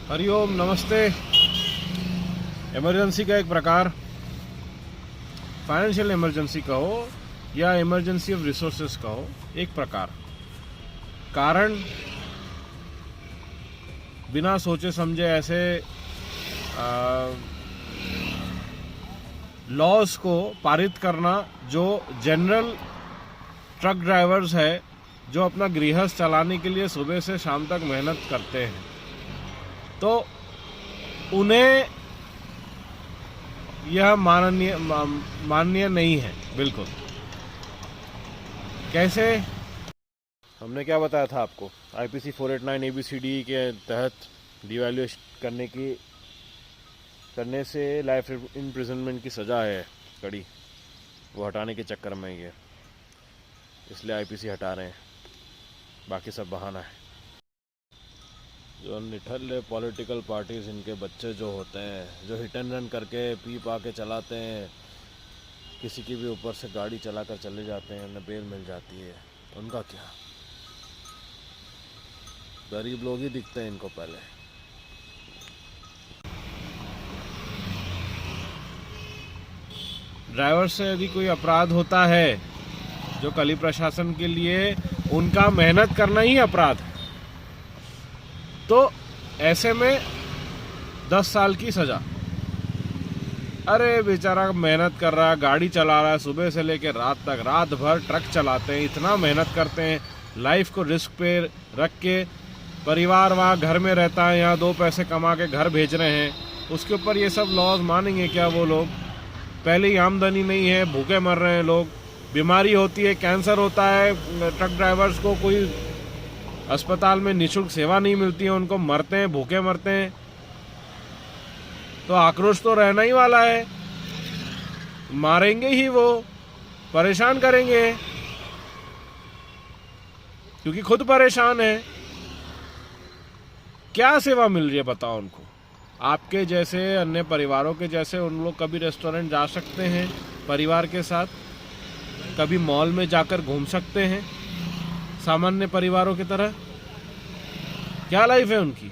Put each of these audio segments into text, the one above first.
हरिओम, नमस्ते। इमरजेंसी का एक प्रकार, फाइनेंशियल इमरजेंसी कहो या इमरजेंसी ऑफ रिसोर्सेज कहो, एक प्रकार। कारण बिना सोचे समझे ऐसे लॉज को पारित करना जो जनरल ट्रक ड्राइवर्स है, जो अपना गृहस्थ चलाने के लिए सुबह से शाम तक मेहनत करते हैं, तो उन्हें यह माननीय नहीं है बिल्कुल। कैसे? हमने क्या बताया था आपको, आईपीसी 489 ABCD के तहत डिवैल्यूएशन करने से लाइफ इम्प्रिजनमेंट की सज़ा है कड़ी, वो हटाने के चक्कर में ये, इसलिए आईपीसी हटा रहे हैं, बाकी सब बहाना है। जो निठल्ले पॉलिटिकल पार्टीज, इनके बच्चे जो होते हैं, जो हिट एंड रन करके पी पा के चलाते हैं, किसी की भी ऊपर से गाड़ी चलाकर चले जाते हैं, उन्हें बेल मिल जाती है, उनका क्या? गरीब लोग ही दिखते हैं इनको पहले। ड्राइवर से यदि कोई अपराध होता है, जो कली प्रशासन के लिए उनका मेहनत करना ही अपराध है, तो ऐसे में 10 साल की सजा। अरे बेचारा मेहनत कर रहा है, गाड़ी चला रहा है, सुबह से लेकर रात तक, रात भर ट्रक चलाते हैं, इतना मेहनत करते हैं, लाइफ को रिस्क पे रख के, परिवार वहाँ घर में रहता है, यहाँ 2 पैसे कमा के घर भेज रहे हैं, उसके ऊपर ये सब लॉज मानेंगे क्या वो लोग? पहले ही आमदनी नहीं है, भूखे मर रहे हैं लोग, बीमारी होती है, कैंसर होता है, ट्रक ड्राइवर्स को कोई अस्पताल में निःशुल्क सेवा नहीं मिलती है, उनको मरते हैं, भूखे मरते हैं, तो आक्रोश तो रहना ही वाला है। मारेंगे ही, वो परेशान करेंगे, क्योंकि खुद परेशान है। क्या सेवा मिल रही है बताओ उनको? आपके जैसे अन्य परिवारों के जैसे उन लोग कभी रेस्टोरेंट जा सकते हैं परिवार के साथ, कभी मॉल में जाकर घूम सकते हैं सामान्य परिवारों की तरह। क्या लाइफ है उनकी?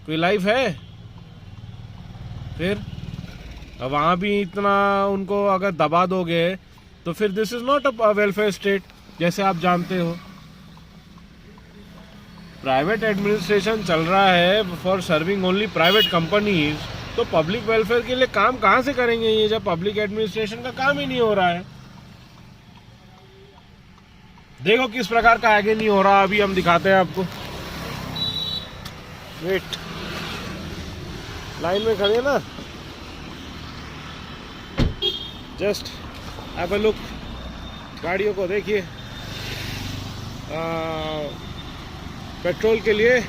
कोई लाइफ है? फिर वहां भी इतना उनको अगर दबा दोगे तो फिर this is not a welfare state, जैसे आप जानते हो। प्राइवेट एडमिनिस्ट्रेशन चल रहा है for serving only private companies, तो पब्लिक वेलफेयर के लिए काम कहां से करेंगे ये, जब पब्लिक एडमिनिस्ट्रेशन का काम ही नहीं हो रहा है? देखो किस प्रकार का आगे नहीं हो रहा, अभी हम दिखाते हैं आपको। वेट, लाइन में खड़े हैं ना, जस्ट हैव अ लुक, गाड़ियों को देखिए। पेट्रोल के लिए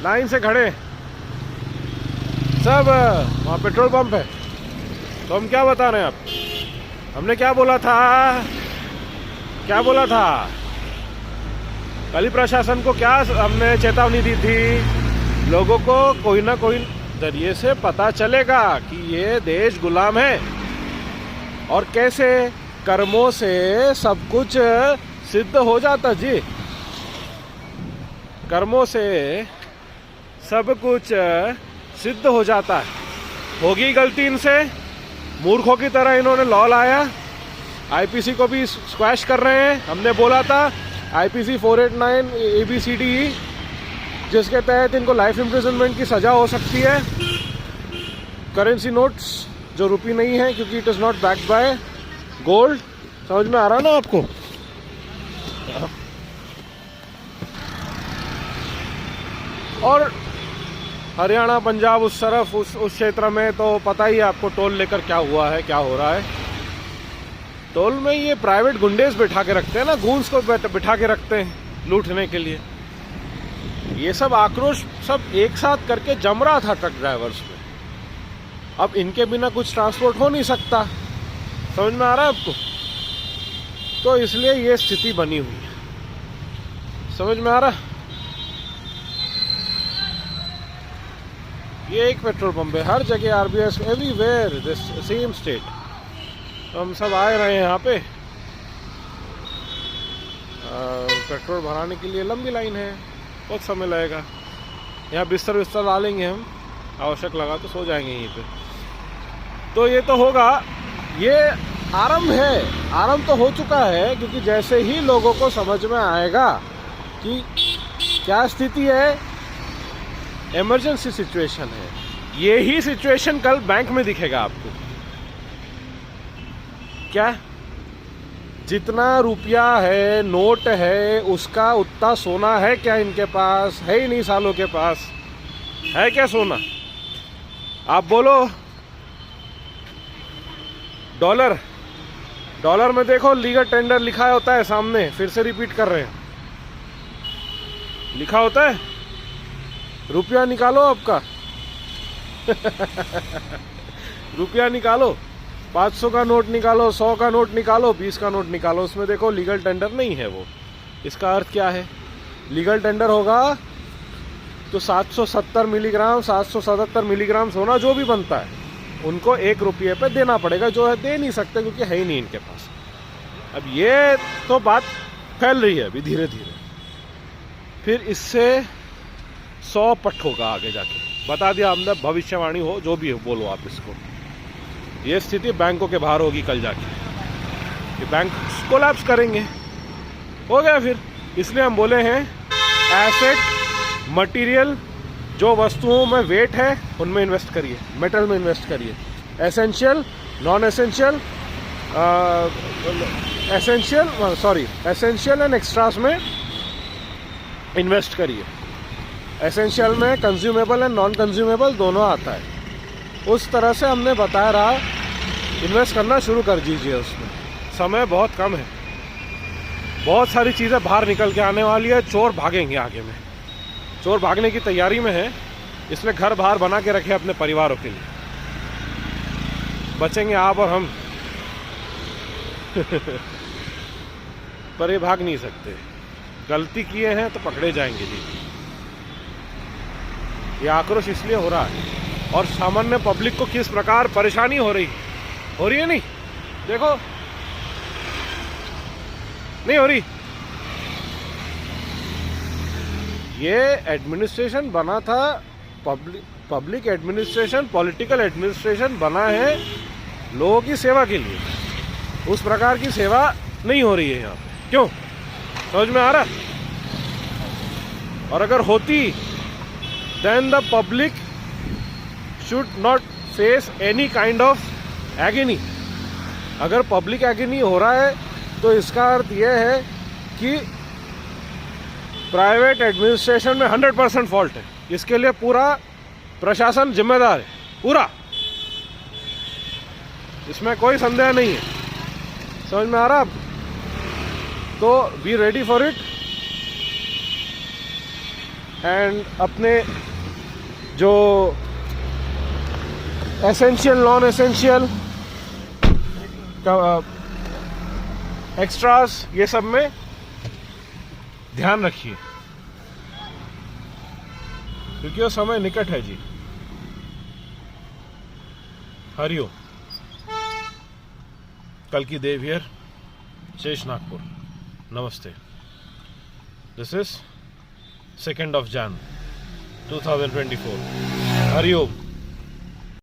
लाइन से खड़े सब, वहाँ पेट्रोल पंप है। तो हम क्या बता रहे हैं आप? हमने क्या बोला था? कली प्रशासन को क्या हमने चेतावनी दी थी? लोगों को कोई ना कोई जरिए से पता चलेगा कि ये देश गुलाम है, और कैसे कर्मों से सब कुछ सिद्ध हो जाता। जी, कर्मों से सब कुछ सिद्ध हो जाता है। होगी गलती इनसे, मूर्खों की तरह इन्होंने लॉ लाया, आईपीसी को भी स्क्वैश कर रहे हैं। हमने बोला था आईपीसी 489 ABCD, जिसके तहत इनको लाइफ इम्प्रिजनमेंट की सजा हो सकती है। करेंसी नोट्स जो रुपी नहीं है, क्योंकि it is not backed by gold. समझ में आ रहा ना आपको? और हरियाणा, पंजाब, उस तरफ, उस क्षेत्र में तो पता ही है आपको, टोल लेकर क्या हुआ है, क्या हो रहा है। टोल में ये प्राइवेट गुंडेस बिठा के रखते हैं ना, गूंस को बिठा के रखते हैं लूटने के लिए। ये सब आक्रोश सब एक साथ करके जम रहा था ट्रक ड्राइवर्स में। अब इनके बिना कुछ ट्रांसपोर्ट हो नहीं सकता। समझ में आ रहा है आपको? तो इसलिए ये स्थिति बनी हुई है। समझ में आ रहा है? ये एक पेट्रोल पंप है, हर जगह RBS, everywhere this same state. तो हम सब आए रहे हैं यहाँ पे। पेट्रोल भराने के लिए लंबी लाइन है, बहुत समय लगेगा। यहाँ बिस्तर डालेंगे हम, आवश्यक लगा तो सो जाएंगे यहीं पे। तो ये तो होगा, ये आरंभ है, आरंभ तो हो चुका है, क्योंकि जैसे ही लोगों को समझ में आएगा कि क्या स्थिति है, इमरजेंसी सिचुएशन है, यही सिचुएशन कल बैंक में दिखेगा आपको। क्या जितना रुपया है, नोट है, उसका उतना सोना है क्या इनके पास? है ही नहीं सालों के पास। है क्या सोना? आप बोलो। डॉलर में देखो लीगल टेंडर लिखा होता है सामने, फिर से रिपीट कर रहे हैं, लिखा होता है। रुपया निकालो आपका रुपया निकालो, 500 का नोट निकालो, 100 का नोट निकालो, 20 का नोट निकालो, उसमें देखो लीगल टेंडर नहीं है वो। इसका अर्थ क्या है? लीगल टेंडर होगा तो 770 मिलीग्राम, 777 मिलीग्राम सोना जो भी बनता है उनको 1 रुपये पे देना पड़ेगा, जो है दे नहीं सकते क्योंकि है ही नहीं इनके पास। अब ये तो बात फैल रही है अभी धीरे धीरे, फिर इससे 100 पट होगा आगे जाके। बता दिया हमने, भविष्यवाणी हो जो भी हो बोलो आप इसको। ये स्थिति बैंकों के बाहर होगी कल जाके, ये बैंक कोलैप्स करेंगे। हो गया फिर। इसलिए हम बोले हैं एसेट मटेरियल, जो वस्तुओं में वेट है उनमें इन्वेस्ट करिए, मेटल में इन्वेस्ट करिए। Essential, non essential, essential and extras में इन्वेस्ट करिए। एसेंशियल में कंज्यूमेबल एंड नॉन कंज्यूमेबल दोनों आता है। उस तरह से हमने बताया रहा, इन्वेस्ट करना शुरू कर दीजिए उसमें। समय बहुत कम है, बहुत सारी चीज़ें बाहर निकल के आने वाली है। चोर भागेंगे आगे में, चोर भागने की तैयारी में है, इसलिए घर बाहर बना के रखे अपने परिवारों के लिए। बचेंगे आप और हम पर ये भाग नहीं सकते, गलती किए हैं तो पकड़े जाएंगे जी। ये आक्रोश इसलिए हो रहा है, और सामान्य पब्लिक को किस प्रकार परेशानी हो रही है नहीं? देखो, नहीं हो रही। ये एडमिनिस्ट्रेशन बना था, पब्लिक एडमिनिस्ट्रेशन, पॉलिटिकल एडमिनिस्ट्रेशन बना है लोगों की सेवा के लिए। उस प्रकार की सेवा नहीं हो रही है यहाँ पे। क्यों? समझ में आ रहा? और अगर होती, then the public should not face any kind of agony। अगर पब्लिक एगनी हो रहा है तो इसका अर्थ यह है कि प्राइवेट एडमिनिस्ट्रेशन में 100% फॉल्ट है। इसके लिए पूरा प्रशासन जिम्मेदार है, पूरा, इसमें कोई संदेह नहीं है। समझ में आ रहा? अब तो be ready for it, and अपने जो एसेंशियल, नॉन एसेंशियल, एक्स्ट्रास, ये सब में ध्यान रखिए, क्योंकि वो समय निकट है जी। हरिओम। कल की देवियर, शेष नागपुर। नमस्ते। This is 2nd of Jan 2024। Hariom.